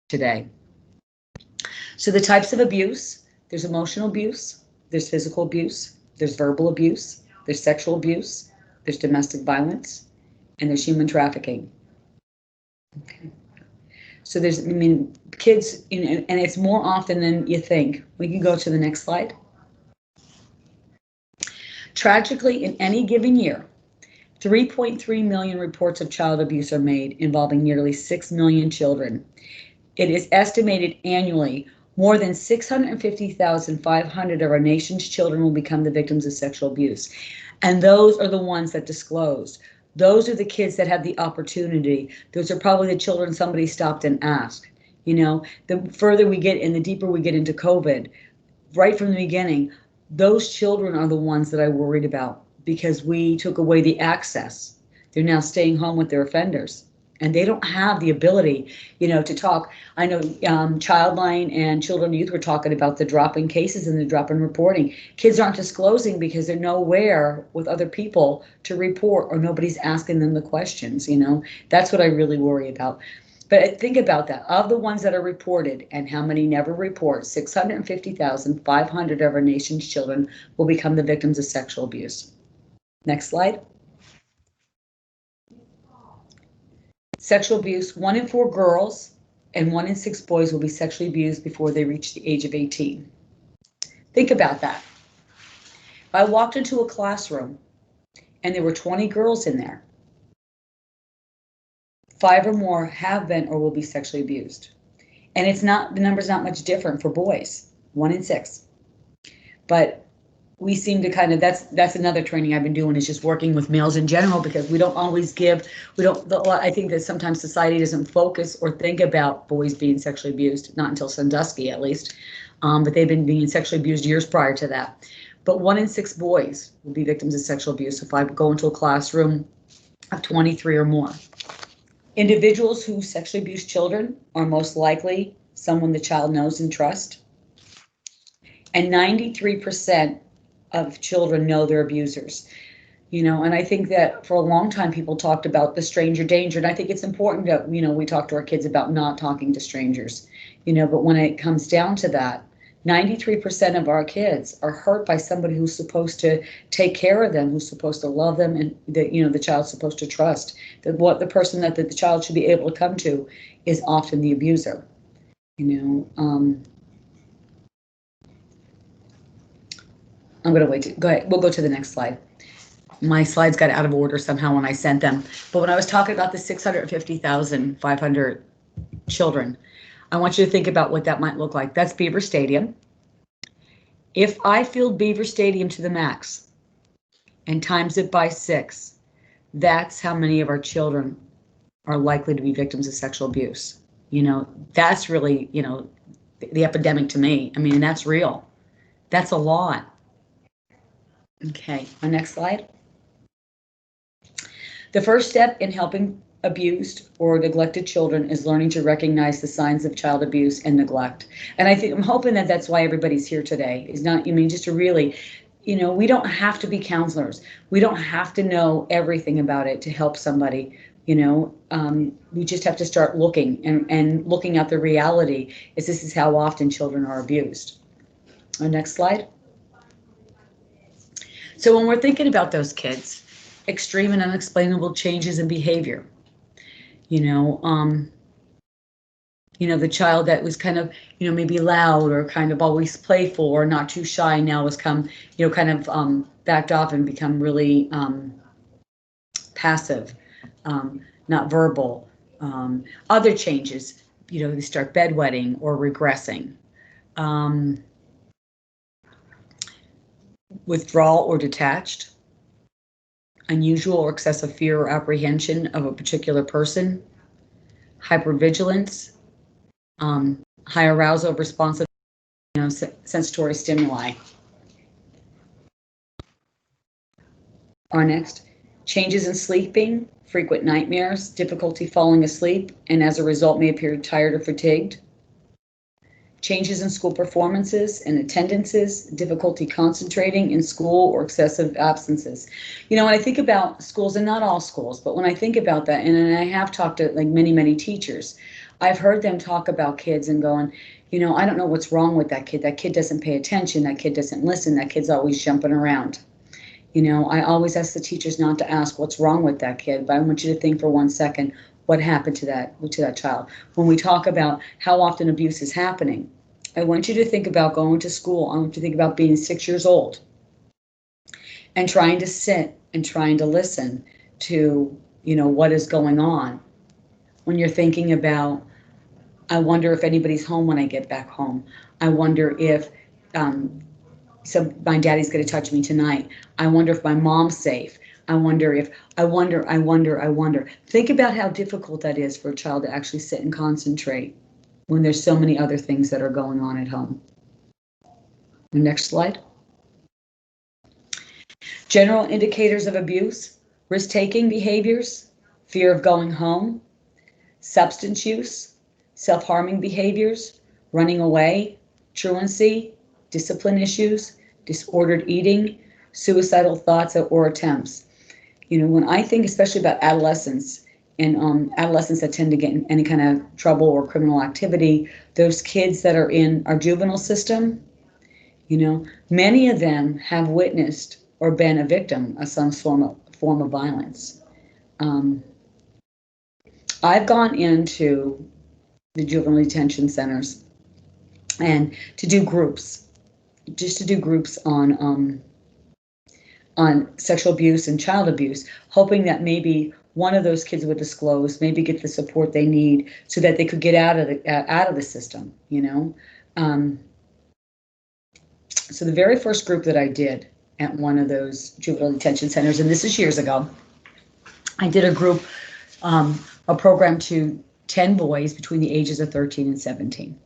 today. So the types of abuse, there's emotional abuse, there's physical abuse, there's verbal abuse, there's sexual abuse, there's domestic violence, and there's human trafficking. Okay. So there's, I mean, kids, and it's more often than you think. We can go to the next slide. Tragically, in any given year, 3.3 million reports of child abuse are made involving nearly 6 million children. It is estimated annually more than 650,500 of our nation's children will become the victims of sexual abuse. And those are the ones that disclosed. Those are the kids that had the opportunity. Those are probably the children somebody stopped and asked. You know, the further we get and the deeper we get into COVID, right from the beginning, those children are the ones that I worried about because we took away the access. They're now staying home with their offenders. And they don't have the ability, you know, to talk. I know Childline and Children and Youth were talking about the drop in cases and the drop in reporting. Kids aren't disclosing because they're nowhere with other people to report, or nobody's asking them the questions, you know. That's what I really worry about. But think about that. Of the ones that are reported and how many never report, 650,500 of our nation's children will become the victims of sexual abuse. Next slide. Sexual abuse, 1 in 4 girls and 1 in 6 boys will be sexually abused before they reach the age of 18. Think about that. If I walked into a classroom and there were 20 girls in there, 5 or more have been or will be sexually abused. And it's not, the number's not much different for boys, 1 in 6. But we seem to kind of, that's another training I've been doing, is just working with males in general, because we don't always give, I think that sometimes society doesn't focus or think about boys being sexually abused, not until Sandusky at least, but they've been being sexually abused years prior to that. But 1 in 6 boys will be victims of sexual abuse if I go into a classroom of 23 or more. Individuals who sexually abuse children are most likely someone the child knows and trusts. And 93% of children know their abusers, you know. And I think that for a long time people talked about the stranger danger, and I think it's important that, you know, we talk to our kids about not talking to strangers, you know. But when it comes down to that, 93% of our kids are hurt by somebody who's supposed to take care of them, who's supposed to love them, and that, you know, the child's supposed to trust. That what the person that the child should be able to come to is often the abuser, you know. I'm going to wait. Go ahead. We'll go to the next slide. My slides got out of order somehow when I sent them. But when I was talking about the 650,500 children, I want you to think about what that might look like. That's Beaver Stadium. If I filled Beaver Stadium to the max and times it by 6, that's how many of our children are likely to be victims of sexual abuse. You know, that's really, you know, the epidemic to me. I mean, that's real. That's a lot. Okay, my next slide. The first step in helping abused or neglected children is learning to recognize the signs of child abuse and neglect. And I'm hoping that that's why everybody's here today, is not, I mean, just to really, you know, we don't have to be counselors. We don't have to know everything about it to help somebody, you know. We just have to start looking and looking at the reality, is this is how often children are abused. Next slide. So when we're thinking about those kids, extreme and unexplainable changes in behavior, you know, the child that was kind of, you know, maybe loud or kind of always playful or not too shy now has come, you know, kind of backed off and become really passive, not verbal. Other changes, you know, they start bedwetting or regressing. Withdrawal or detached, unusual or excessive fear or apprehension of a particular person, hypervigilance, high arousal of responsive, you know, sensory stimuli. Our next, changes in sleeping, frequent nightmares, difficulty falling asleep, and as a result may appear tired or fatigued. Changes in school performances and attendances, difficulty concentrating in school or excessive absences. You know, when I think about schools, and not all schools, but when I think about that, and I have talked to like many teachers, I've heard them talk about kids and going, you know, I don't know what's wrong with that kid. That kid doesn't pay attention. That kid doesn't listen. That kid's always jumping around. You know, I always ask the teachers not to ask what's wrong with that kid, but I want you to think for 1 second, what happened to that child. When we talk about how often abuse is happening, I want you to think about going to school. I want you to think about being 6 years old and trying to sit and trying to listen to, you know, what is going on. When you're thinking about, I wonder if anybody's home when I get back home. I wonder if so my daddy's going to touch me tonight. I wonder if my mom's safe. I wonder. Think about how difficult that is for a child to actually sit and concentrate when there's so many other things that are going on at home. Next slide. General indicators of abuse: risk-taking behaviors, fear of going home, substance use, self-harming behaviors, running away, truancy, discipline issues, disordered eating, suicidal thoughts or attempts. You know, when I think especially about adolescents and adolescents that tend to get in any kind of trouble or criminal activity, those kids that are in our juvenile system, you know, many of them have witnessed or been a victim of some form of violence. I've gone into the juvenile detention centers and to do groups on sexual abuse and child abuse, hoping that maybe one of those kids would disclose, maybe get the support they need so that they could get out of the system, you know. So the very first group that I did at one of those juvenile detention centers, and this is years ago, I did a group, a program to 10 boys between the ages of 13 and 17.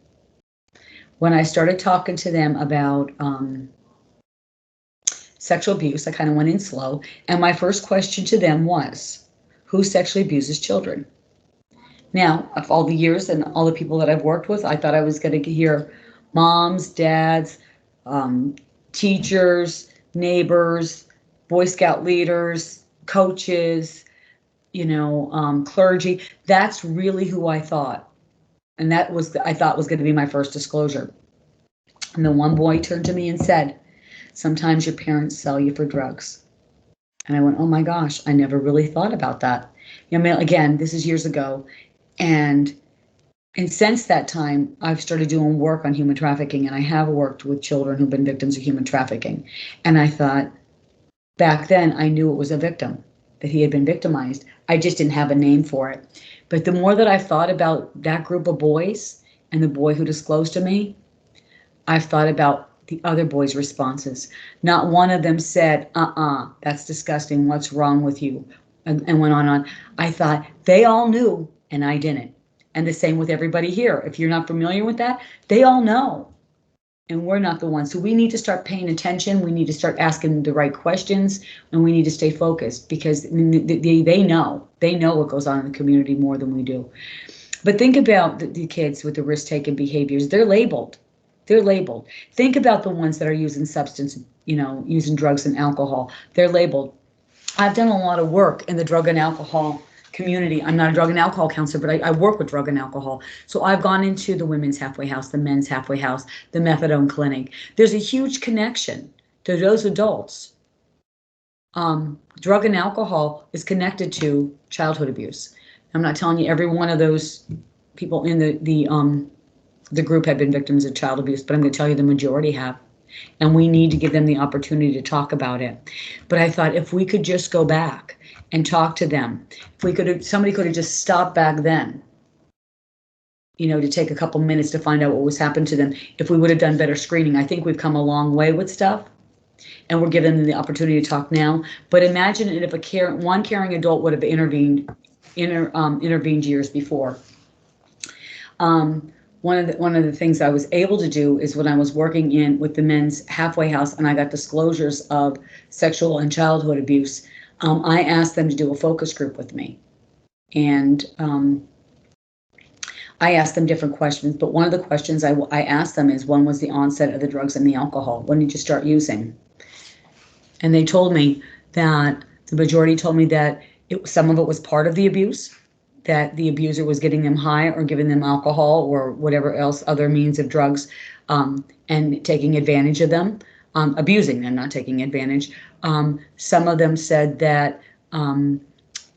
When I started talking to them about sexual abuse, I kind of went in slow, and my first question to them was, who sexually abuses children? Now, of all the years and all the people that I've worked with, I thought I was going to hear moms, dads, teachers, neighbors, Boy Scout leaders, coaches, you know, clergy. That's really who I thought. And that was, I thought was going to be my first disclosure. And the one boy turned to me and said, sometimes your parents sell you for drugs. And I went, oh my gosh, I never really thought about that. You know, again, this is years ago. And since that time, I've started doing work on human trafficking, and I have worked with children who've been victims of human trafficking. And I thought, back then, I knew it was a victim, that he had been victimized. I just didn't have a name for it. But the more that I've thought about that group of boys and the boy who disclosed to me, I've thought about the other boys' responses. Not one of them said, that's disgusting, what's wrong with you? And went on. I thought, they all knew, and I didn't. And the same with everybody here. If you're not familiar with that, they all know. And we're not the ones. So we need to start paying attention. We need to start asking the right questions, and we need to stay focused, because they know. They know what goes on in the community more than we do. But think about the kids with the risk-taking behaviors. They're labeled. They're labeled. Think about the ones that are using substance, you know, using drugs and alcohol. They're labeled. I've done a lot of work in the drug and alcohol community. I'm not a drug and alcohol counselor, but I work with drug and alcohol. So I've gone into the women's halfway house, the men's halfway house, the methadone clinic. There's a huge connection to those adults. Drug and alcohol is connected to childhood abuse. I'm not telling you every one of those people in the group have been victims of child abuse, but I'm going to tell you the majority have. And we need to give them the opportunity to talk about it. But I thought, if we could just go back and talk to them, if we could have, somebody could have just stopped back then, you know, to take a couple minutes to find out what was happening to them. If we would have done better screening, I think we've come a long way with stuff, and we're giving them the opportunity to talk now. But imagine if one caring adult would have intervened years before. One of the things I was able to do is when I was working with the men's halfway house, and I got disclosures of sexual and childhood abuse, I asked them to do a focus group with me. And I asked them different questions, but one of the questions I asked them is, when was the onset of the drugs and the alcohol? When did you start using? And they told me that the majority told me that some of it was part of the abuse, that the abuser was getting them high or giving them alcohol or whatever else, other means of drugs, and taking advantage of them, abusing them, not taking advantage. Some of them said that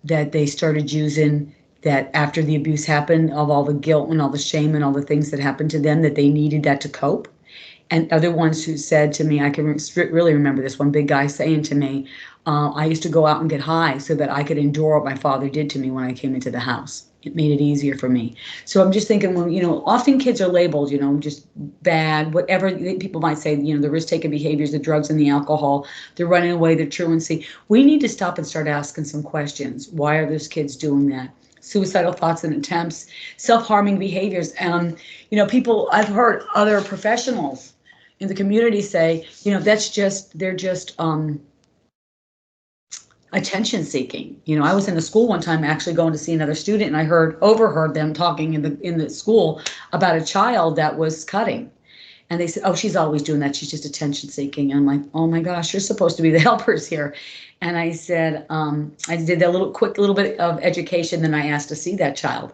that they started using that after the abuse happened, of all the guilt and all the shame and all the things that happened to them, that they needed that to cope. And other ones who said to me, I can really remember this one big guy saying to me, I used to go out and get high so that I could endure what my father did to me when I came into the house. It made it easier for me. So I'm just thinking, when, often kids are labeled, just bad, whatever people might say, the risk-taking behaviors, the drugs and the alcohol, they're running away, the truancy. We need to stop and start asking some questions. Why are those kids doing that? Suicidal thoughts and attempts, self-harming behaviors. People, I've heard other professionals in the community say, they're just attention seeking. I was in the school one time actually going to see another student, and I overheard them talking in the school about a child that was cutting. And they said, oh, she's always doing that. She's just attention seeking. And I'm like, oh my gosh, you're supposed to be the helpers here. And I said, I did a little bit of education. Then I asked to see that child.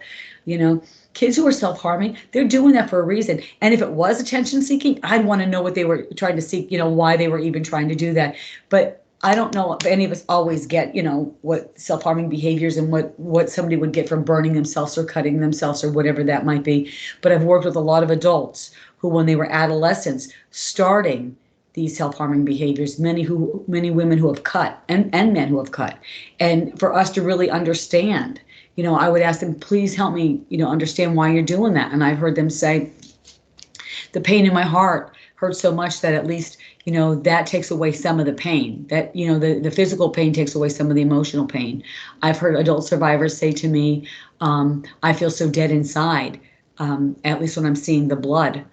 Kids who are self-harming, they're doing that for a reason. And if it was attention seeking, I'd want to know what they were trying to seek, why they were even trying to do that. But I don't know if any of us always get, what self-harming behaviors and what somebody would get from burning themselves or cutting themselves or whatever that might be. But I've worked with a lot of adults who, when they were adolescents, starting these self-harming behaviors, many women who have cut and men who have cut. And for us to really understand, I would ask them, please help me, understand why you're doing that. And I've heard them say, the pain in my heart hurts so much that at least, that takes away some of the pain, that, the physical pain takes away some of the emotional pain. I've heard adult survivors say to me, I feel so dead inside, at least when I'm seeing the blood.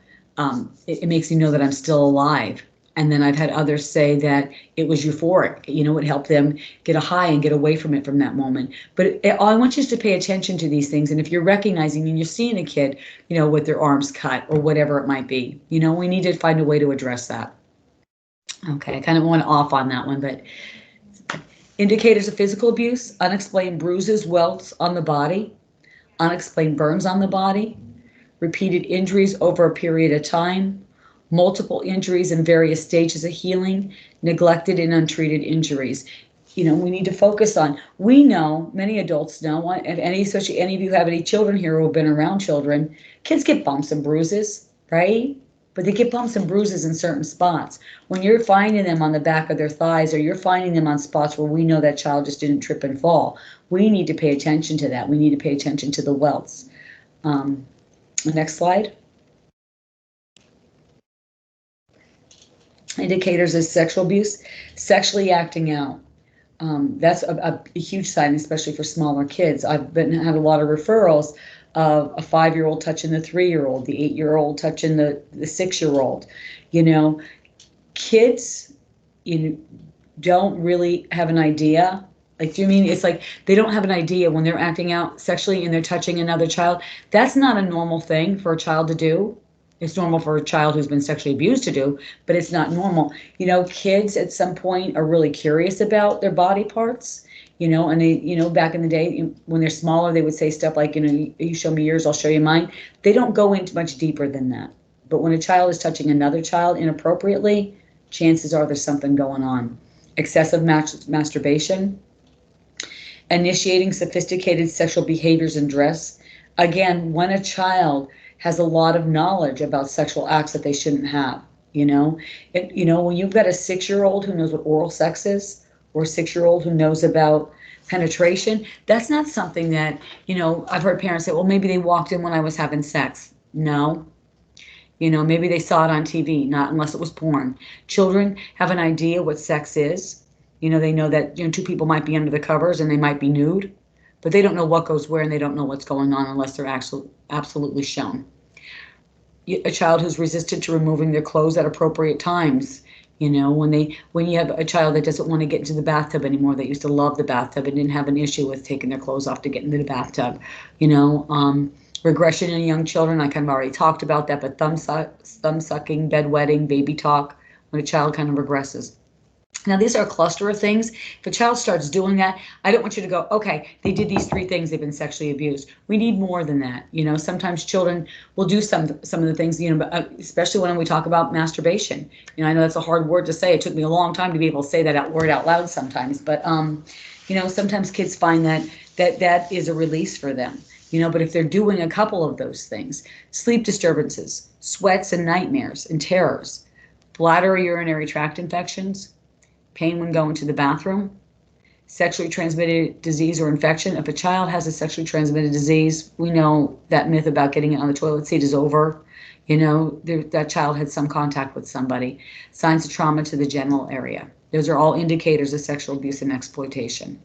It makes me know that I'm still alive. And then I've had others say that it was euphoric. It helped them get a high and get away from it from that moment. But I want you to pay attention to these things. And if you're recognizing and you're seeing a kid, with their arms cut or whatever it might be, we need to find a way to address that. Okay, I kind of went off on that one, but indicators of physical abuse: unexplained bruises, welts on the body, unexplained burns on the body, repeated injuries over a period of time, multiple injuries in various stages of healing, neglected and untreated injuries. We need to focus on, we know, many adults know, especially any of you have any children here who have been around children, kids get bumps and bruises, right? But they get bumps and bruises in certain spots. When you're finding them on the back of their thighs, or you're finding them on spots where we know that child just didn't trip and fall, we need to pay attention to that. We need to pay attention to the welts. Next slide. Indicators of sexual abuse: sexually acting out. That's a huge sign, especially for smaller kids. I've had a lot of referrals of a 5-year-old touching the 3-year-old, the 8-year-old touching the 6-year-old. Kids, don't really have an idea. Like, do you mean it's like they don't have an idea when they're acting out sexually and they're touching another child? That's not a normal thing for a child to do. It's normal for a child who's been sexually abused to do, but it's not normal. Kids at some point are really curious about their body parts, and they, back in the day when they're smaller, they would say stuff like, you show me yours, I'll show you mine. They don't go into much deeper than that. But when a child is touching another child inappropriately, chances are there's something going on. Excessive masturbation, initiating sophisticated sexual behaviors and dress. Again, when a child has a lot of knowledge about sexual acts that they shouldn't have, when you've got a 6-year-old who knows what oral sex is, or a 6-year-old who knows about penetration, that's not something that, I've heard parents say, well, maybe they walked in when I was having sex. No. Maybe they saw it on TV, not unless it was porn. Children have an idea what sex is. They know that, two people might be under the covers and they might be nude, but they don't know what goes where and they don't know what's going on unless they're absolutely shown. A child who's resistant to removing their clothes at appropriate times. When you have a child that doesn't want to get into the bathtub anymore, that used to love the bathtub and didn't have an issue with taking their clothes off to get into the bathtub. Regression in young children, I kind of already talked about that, but thumb sucking, bedwetting, baby talk, when a child kind of regresses. Now, these are a cluster of things. If a child starts doing that, I don't want you to go, okay, they did these 3 things, they've been sexually abused. We need more than that. Sometimes children will do some of the things, especially when we talk about masturbation. I know that's a hard word to say. It took me a long time to be able to say that word out loud sometimes. But, sometimes kids find that is a release for them. But if they're doing a couple of those things, sleep disturbances, sweats and nightmares and terrors, bladder or urinary tract infections, pain when going to the bathroom, sexually transmitted disease or infection. If a child has a sexually transmitted disease, we know that myth about getting it on the toilet seat is over. That child had some contact with somebody. Signs of trauma to the genital area. Those are all indicators of sexual abuse and exploitation.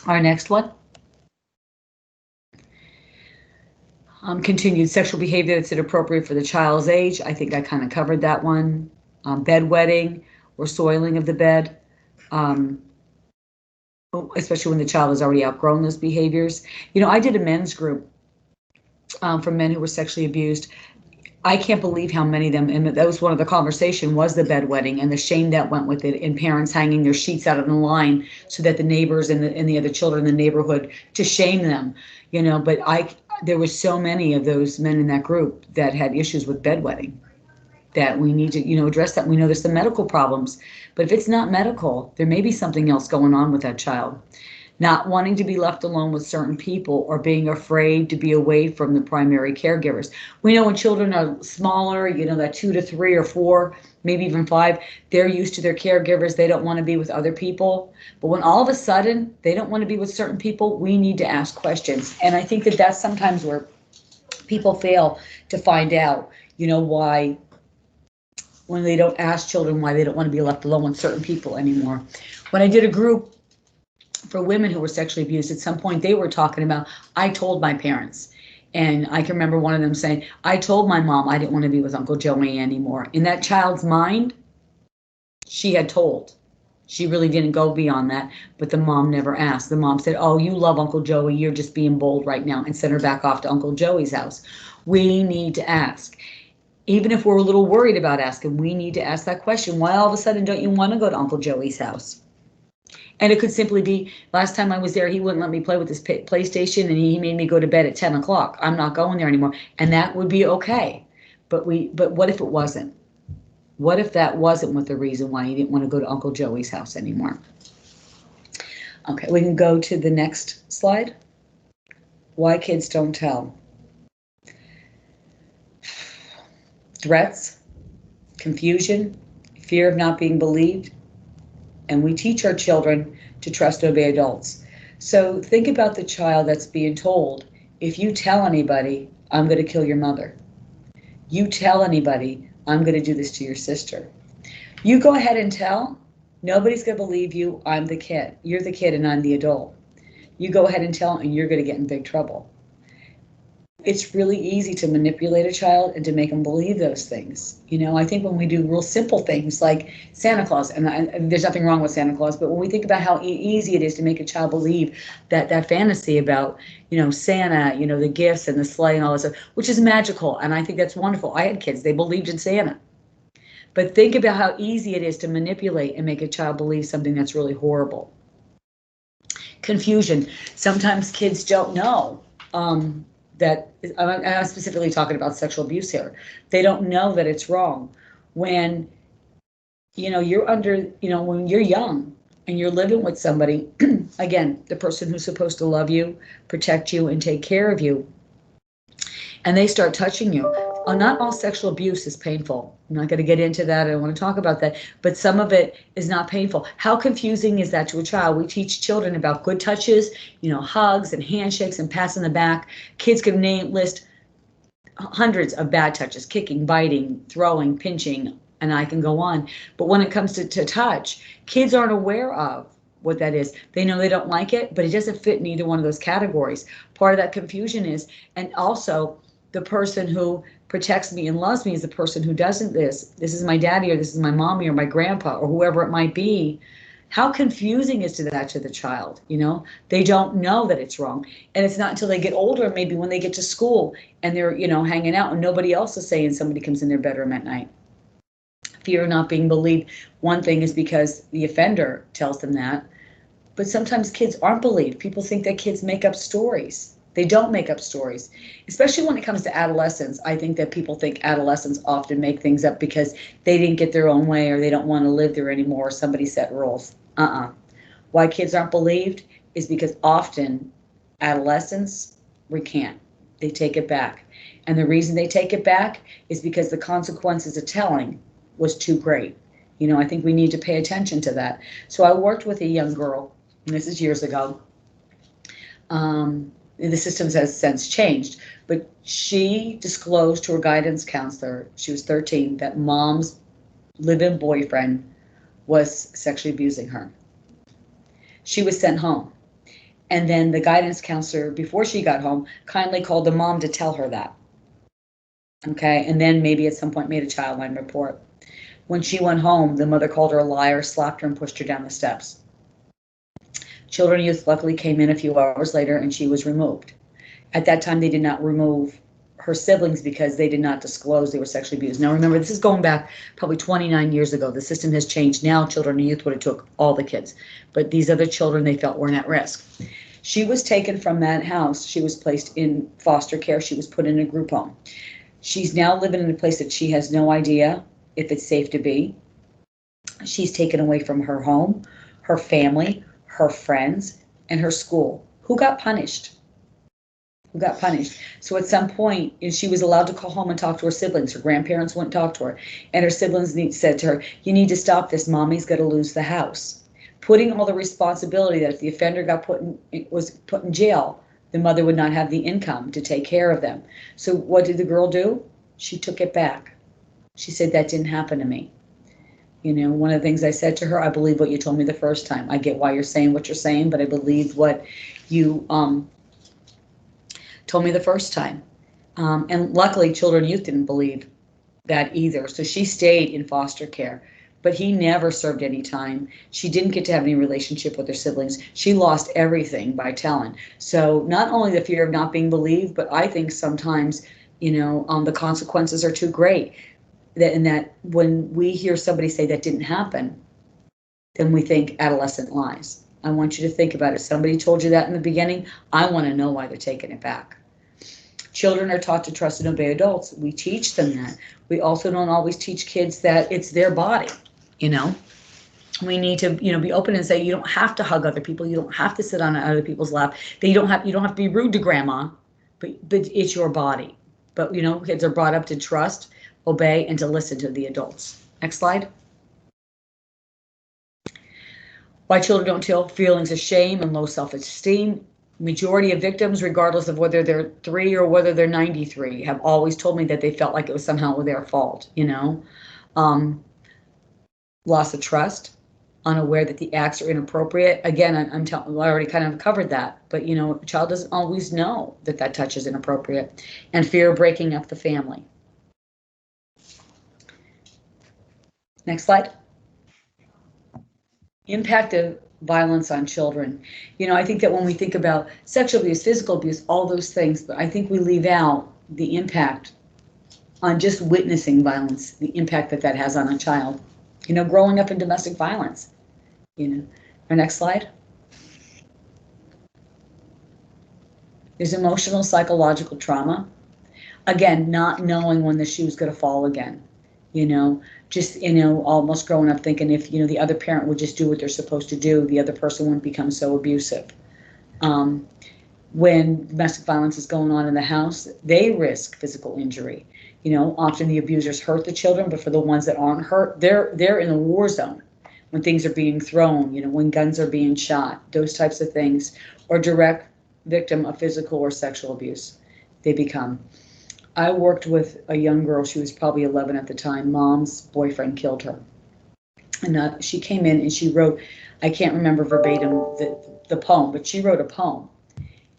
Our next one. Continued sexual behavior that's inappropriate for the child's age. I think I kind of covered that one. Bedwetting or soiling of the bed, especially when the child has already outgrown those behaviors. I did a men's group for men who were sexually abused. I can't believe how many of them, and that was one of the conversation, was the bedwetting and the shame that went with it, and parents hanging their sheets out on the line so that the neighbors and the other children in the neighborhood to shame them. But there were so many of those men in that group that had issues with bedwetting that we need to, address that. We know there's some medical problems, but if it's not medical, there may be something else going on with that child. Not wanting to be left alone with certain people or being afraid to be away from the primary caregivers. We know when children are smaller, that 2 to 3 or 4, maybe even 5, they're used to their caregivers. They don't want to be with other people. But when all of a sudden they don't want to be with certain people, we need to ask questions. And I think that's sometimes where people fail to find out, why, when they don't ask children why they don't want to be left alone with certain people anymore. When I did a group for women who were sexually abused, at some point they were talking about, I told my parents. And I can remember one of them saying, I told my mom I didn't want to be with Uncle Joey anymore. In that child's mind, she had told. She really didn't go beyond that, but the mom never asked. The mom said, oh, you love Uncle Joey, you're just being bold right now, and sent her back off to Uncle Joey's house. We need to ask. Even if we're a little worried about asking, we need to ask that question. Why all of a sudden don't you want to go to Uncle Joey's house? And it could simply be, last time I was there, he wouldn't let me play with his PlayStation, and he made me go to bed at 10 o'clock. I'm not going there anymore. And that would be okay. But what if it wasn't? What if that wasn't what the reason why he didn't want to go to Uncle Joey's house anymore? Okay, we can go to the next slide. Why kids don't tell. Threats, confusion, fear of not being believed, and we teach our children to trust and obey adults. So think about the child that's being told, if you tell anybody, I'm going to kill your mother. You tell anybody, I'm going to do this to your sister. You go ahead and tell, nobody's going to believe you, I'm the kid. You're the kid and I'm the adult. You go ahead and tell, and you're going to get in big trouble. It's really easy to manipulate a child and to make them believe those things. I think when we do real simple things like Santa Claus, and there's nothing wrong with Santa Claus, but when we think about how easy it is to make a child believe that fantasy about, Santa, the gifts and the sleigh and all that stuff, which is magical. And I think that's wonderful. I had kids, they believed in Santa. But think about how easy it is to manipulate and make a child believe something that's really horrible. Confusion. Sometimes kids don't know. That I'm specifically talking about sexual abuse here. They don't know that it's wrong. When, you're when you're young and you're living with somebody, again, the person who's supposed to love you, protect you, and take care of you, and they start touching you. Not all sexual abuse is painful. I'm not going to get into that. I don't want to talk about that. But some of it is not painful. How confusing is that to a child? We teach children about good touches, hugs and handshakes and pats on the back. Kids can list hundreds of bad touches, kicking, biting, throwing, pinching, and I can go on. But when it comes to touch, kids aren't aware of what that is. They know they don't like it, but it doesn't fit in either one of those categories. Part of that confusion is, and also the person who protects me and loves me is the person who doesn't this is my daddy, or this is my mommy, or my grandpa, or whoever it might be. How confusing is that to the child? They don't know that it's wrong. And it's not until they get older, maybe when they get to school and they're, hanging out and nobody else is saying, somebody comes in their bedroom at night. Fear of not being believed. One thing is because the offender tells them that, but sometimes kids aren't believed. People think that kids make up stories. They don't make up stories, especially when it comes to adolescents. I think that people think adolescents often make things up because they didn't get their own way or they don't want to live there anymore or somebody set rules. Why kids aren't believed is because often adolescents recant. They take it back. And the reason they take it back is because the consequences of telling was too great. I think we need to pay attention to that. So I worked with a young girl, and this is years ago. The systems has since changed, but she disclosed to her guidance counselor, she was 13, that mom's live-in boyfriend was sexually abusing her. She was sent home. And then the guidance counselor, before she got home, kindly called the mom to tell her that. Okay, and then maybe at some point made a child line report. When she went home, the mother called her a liar, slapped her, and pushed her down the steps. Children and Youth luckily came in a few hours later and she was removed. At that time, they did not remove her siblings because they did not disclose they were sexually abused. Now remember, this is going back probably 29 years ago. The system has changed now. Children and Youth would have took all the kids, but these other children they felt weren't at risk. She was taken from that house. She was placed in foster care. She was put in a group home. She's now living in a place that she has no idea if it's safe to be. She's taken away from her home, her family, her friends, and her school. Who got punished? So at some point, she was allowed to call home and talk to her siblings. Her grandparents wouldn't talk to her. And her siblings said to her, you need to stop this. Mommy's going to lose the house. Putting all the responsibility that if the offender was put in jail, the mother would not have the income to take care of them. So what did the girl do? She took it back. She said, that didn't happen to me. One of the things I said to her, I believe what you told me the first time. I get why you're saying what you're saying, but I believe what you told me the first time. And luckily, Children and Youth didn't believe that either. So she stayed in foster care, but he never served any time. She didn't get to have any relationship with her siblings. She lost everything by telling. So not only the fear of not being believed, but I think sometimes, the consequences are too great. That when we hear somebody say that didn't happen, then we think adolescent lies. I want you to think about it. If somebody told you that in the beginning, I want to know why they're taking it back. Children are taught to trust and obey adults. We teach them that. We also don't always teach kids that it's their body. We need to, be open and say you don't have to hug other people. You don't have to sit on other people's lap. You don't have to be rude to grandma, but it's your body. But kids are brought up to trust, obey, and to listen to the adults. Next slide. Why children don't feel feelings of shame and low self-esteem. Majority of victims, regardless of whether they're 3 or whether they're 93, have always told me that they felt like it was somehow their fault. Loss of trust, unaware that the acts are inappropriate. Again, I already kind of covered that, but a child doesn't always know that touch is inappropriate, and fear of breaking up the family. Next slide. Impact of violence on children. I think that when we think about sexual abuse, physical abuse, all those things, but I think we leave out the impact on just witnessing violence, the impact that has on a child. Growing up in domestic violence. Our next slide. There's emotional, psychological trauma. Again, not knowing when the shoe's going to fall again. Almost growing up thinking if, the other parent would just do what they're supposed to do, the other person wouldn't become so abusive. When domestic violence is going on in the house, they risk physical injury. Often the abusers hurt the children, but for the ones that aren't hurt, they're in a war zone when things are being thrown, when guns are being shot, those types of things, or direct victim of physical or sexual abuse they become. I worked with a young girl, she was probably 11 at the time. Mom's boyfriend killed her. And she came in and she wrote, I can't remember verbatim the poem, but she wrote a poem.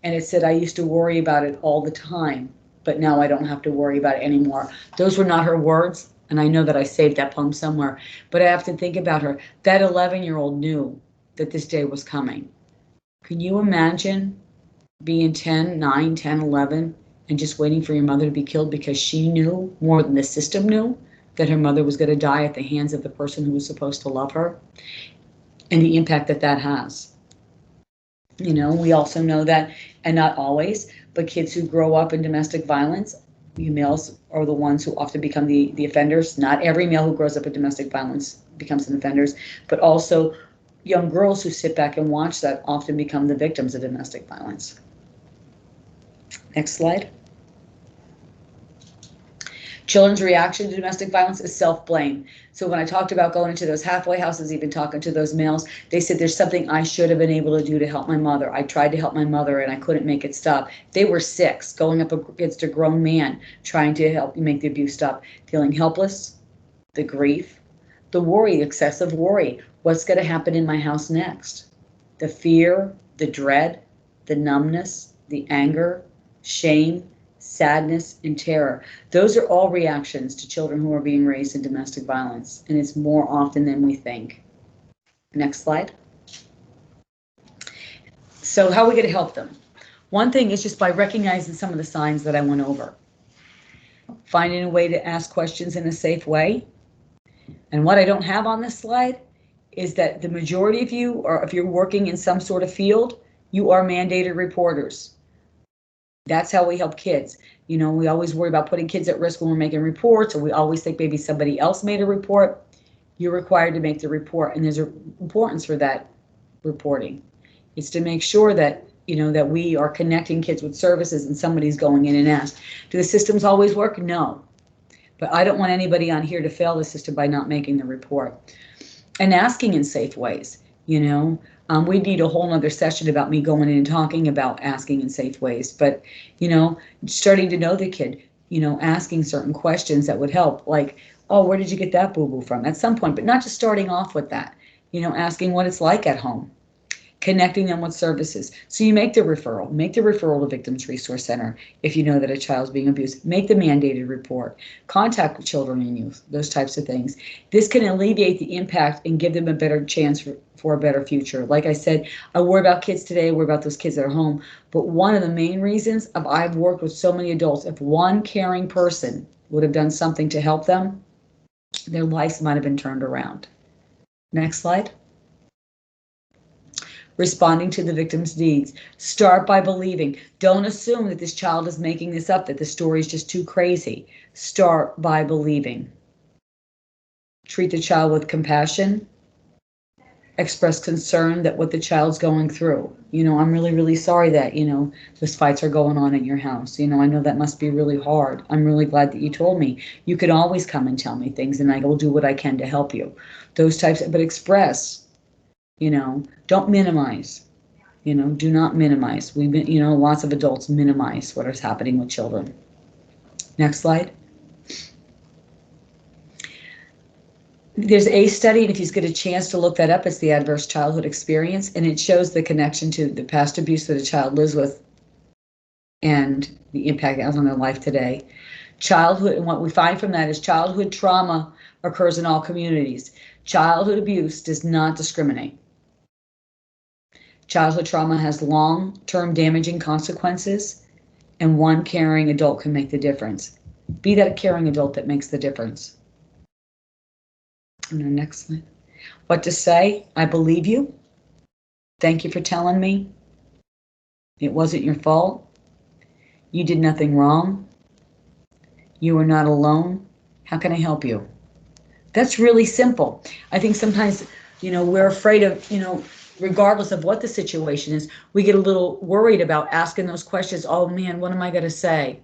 And it said, I used to worry about it all the time, but now I don't have to worry about it anymore. Those were not her words, and I know that I saved that poem somewhere, but I have to think about her. That 11-year-old knew that this day was coming. Can you imagine being 9, 10, 11, and just waiting for your mother to be killed because she knew more than the system knew? that her mother was going to die at the hands of the person who was supposed to love her, and the impact that that has. You know, we also know that, and not always, but kids who grow up in domestic violence, males are the ones who often become the offenders. Not every male who grows up in domestic violence becomes an offender, but also young girls who sit back and watch that often become the victims of domestic violence. Next slide. Children's reaction to domestic violence is self-blame. So when I talked about going into those halfway houses, even talking to those males, they said there's something I should have been able to do to help my mother. I tried to help my mother and I couldn't make it stop. They were 6, going up against a grown man, trying to help make the abuse stop, feeling helpless, the grief, the worry, excessive worry. What's going to happen in my house next? The fear, the dread, the numbness, the anger, shame, sadness, and terror. Those are all reactions to children who are being raised in domestic violence, and it's more often than we think. Next slide. So how are we going to help them? One thing is just by recognizing some of the signs that I went over. Finding a way to ask questions in a safe way. And what I don't have on this slide is that the majority of you, or if you're working in some sort of field, you are mandated reporters. That's how we help kids. You know, we always worry about putting kids at risk when we're making reports, or we always think maybe somebody else made a report. You're required to make the report, and there's an importance for that reporting. It's to make sure that, you know, that we are connecting kids with services and somebody's going in and asked. Do the systems always work? No. But I don't want anybody on here to fail the system by not making the report. And asking in safe ways, you know. We need a whole nother session about me going in and talking about asking in safe ways. But, you know, starting to know the kid, you know, asking certain questions that would help. Like, oh, where did you get that boo-boo from? At some point, but not just starting off with that. You know, asking what it's like at home. Connecting them with services. So you make the referral. Make the referral to Victims Resource Center if you know that a child's being abused. Make the mandated report. Contact children and youth, those types of things. This can alleviate the impact and give them a better chance for a better future. Like I said, I worry about kids today, I worry about those kids that are home. But one of the main reasons I've worked with so many adults, if one caring person would have done something to help them, their lives might have been turned around. Next slide. Responding to the victim's needs. Start by believing. Don't assume that this child is making this up, that the story is just too crazy. Start by believing. Treat the child with compassion. Express concern that what the child's going through. You know, I'm really, really sorry that, you know, those fights are going on in your house. You know, I know that must be really hard. I'm really glad that you told me. You can always come and tell me things and I will do what I can to help you. Those types, but express. You know, don't minimize, you know, do not minimize. You know, lots of adults minimize what is happening with children. Next slide. There's a study, and if you get a chance to look that up, it's the Adverse Childhood Experience, and it shows the connection to the past abuse that a child lives with and the impact it has on their life today. Childhood, and what we find from that is childhood trauma occurs in all communities. Childhood abuse does not discriminate. Childhood trauma has long-term damaging consequences, and one caring adult can make the difference. Be that a caring adult that makes the difference. And the next slide. What to say? I believe you. Thank you for telling me. It wasn't your fault. You did nothing wrong. You are not alone. How can I help you? That's really simple. I think sometimes, you know, we're afraid of, you know, regardless of what the situation is, we get a little worried about asking those questions. Oh man, what am I going to say?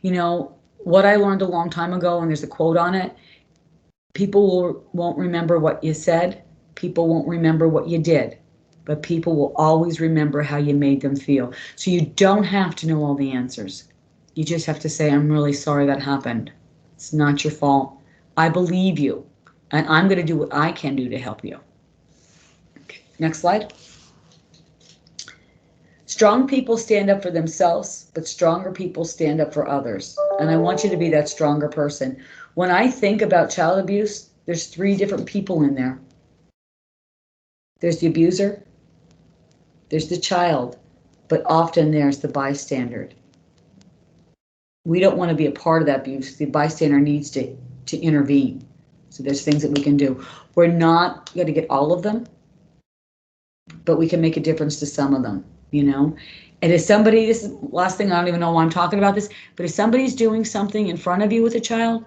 You know, what I learned a long time ago, and there's a quote on it, people won't remember what you said. People won't remember what you did, but people will always remember how you made them feel. So you don't have to know all the answers. You just have to say, I'm really sorry that happened. It's not your fault. I believe you, and I'm going to do what I can do to help you. Okay, next slide. Strong people stand up for themselves, but stronger people stand up for others. And I want you to be that stronger person. When I think about child abuse, there's 3 different people in there. There's the abuser, there's the child, but often there's the bystander. We don't want to be a part of that abuse. The bystander needs to to intervene. So there's things that we can do. We're not going to get all of them, but we can make a difference to some of them, you know? And if somebody, this is the last thing, I don't even know why I'm talking about this, but if somebody's doing something in front of you with a child,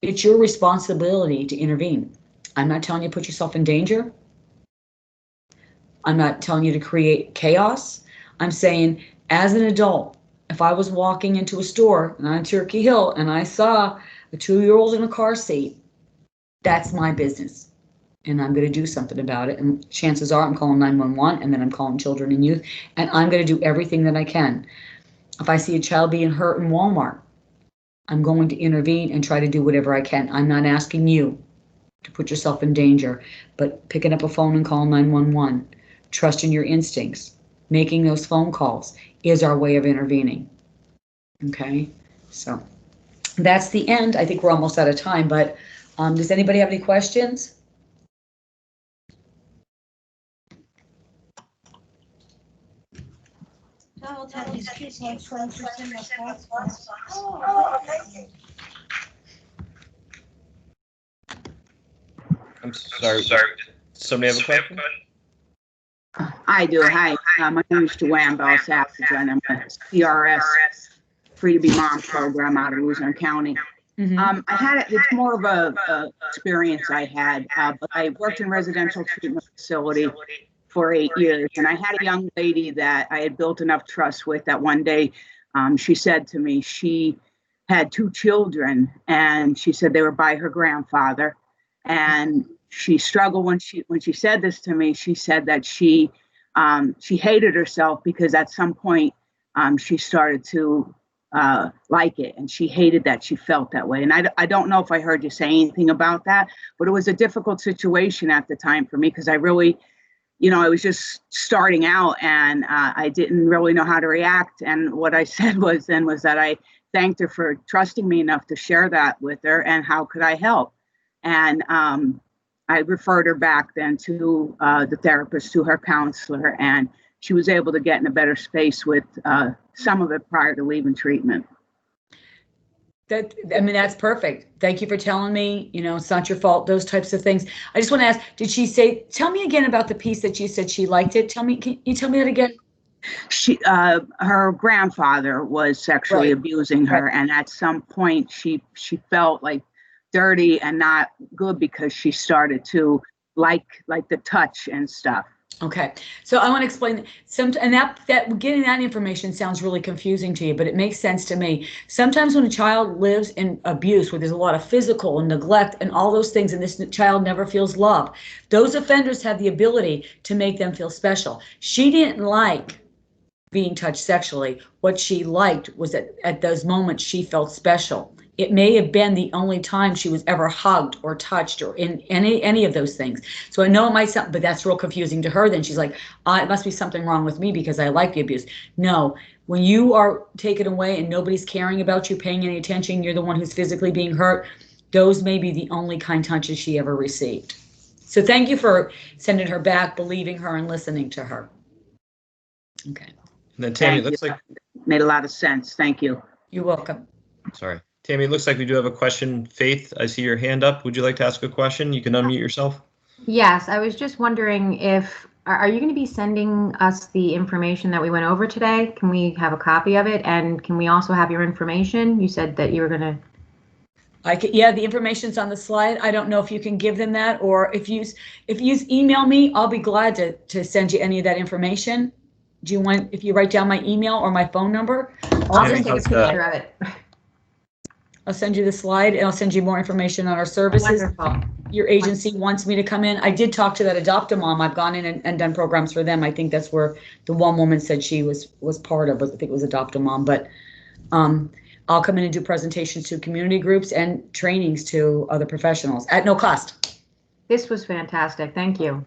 it's your responsibility to intervene. I'm not telling you to put yourself in danger. I'm not telling you to create chaos. I'm saying, as an adult, if I was walking into a store on Turkey Hill and I saw a 2-year-old in a car seat, that's my business. And I'm going to do something about it. And chances are I'm calling 911, and then I'm calling children and youth, and I'm going to do everything that I can. If I see a child being hurt in Walmart, I'm going to intervene and try to do whatever I can. I'm not asking you to put yourself in danger, but picking up a phone and calling 911, trusting your instincts, making those phone calls is our way of intervening. Okay, so that's the end. I think we're almost out of time, but does anybody have any questions? I'm sorry. Somebody have a question? I do. Hi, my name is Joanne Bell-Safford. I'm a CRS, Free to Be Mom program out of Luzerne County. I had it's more of a experience I had, but I worked in a residential treatment facility for 8 years, and I had a young lady that I had built enough trust with that one day she said to me she had 2 children, and she said they were by her grandfather, and she struggled when she said this to me. She said that she hated herself because at some point she started to like it, and she hated that she felt that way. And I don't know if I heard you say anything about that, but it was a difficult situation at the time for me because I really, I was just starting out, and I didn't really know how to react. And what I said was that I thanked her for trusting me enough to share that with her, and how could I help? And I referred her back then to the therapist, to her counselor, and she was able to get in a better space with some of it prior to leaving treatment. That's perfect. Thank you for telling me, it's not your fault, those types of things. I just want to ask, did she say, tell me again about the piece that you said she liked it. Can you tell me that again? Her grandfather was sexually abusing her. Right. And at some point she felt like dirty and not good because she started to like the touch and stuff. Okay, so I want to explain and that getting that information sounds really confusing to you, but it makes sense to me. Sometimes when a child lives in abuse, where there's a lot of physical and neglect and all those things, and this child never feels love, those offenders have the ability to make them feel special. She didn't like being touched sexually. What she liked was that at those moments she felt special. It may have been the only time she was ever hugged or touched or in any of those things. So I know it might sound, but that's real confusing to her. Then she's like, it must be something wrong with me because I like the abuse. No, when you are taken away and nobody's caring about you, paying any attention, you're the one who's physically being hurt, those may be the only kind touches she ever received. So thank you for sending her back, believing her, and listening to her. Okay. And then Tammy, it looks like made a lot of sense. Thank you. You're welcome. Sorry. Tammy, it looks like we do have a question. Faith, I see your hand up. Would you like to ask a question? You can unmute yourself. Yes, I was just wondering if, are you going to be sending us the information that we went over today? Can we have a copy of it? And can we also have your information? You said that you were going to. Yeah, the information's on the slide. I don't know if you can give them that, or if you email me, I'll be glad to send you any of that information. Do you want, if you write down my email or my phone number? I'll just take a picture of it. I'll send you the slide, and I'll send you more information on our services. Wonderful. Your agency wants me to come in. I did talk to that Adopt-A-Mom. I've gone in and done programs for them. I think that's where the one woman said she was part of, I think it was Adopt-A-Mom. But I'll come in and do presentations to community groups and trainings to other professionals at no cost. This was fantastic. Thank you.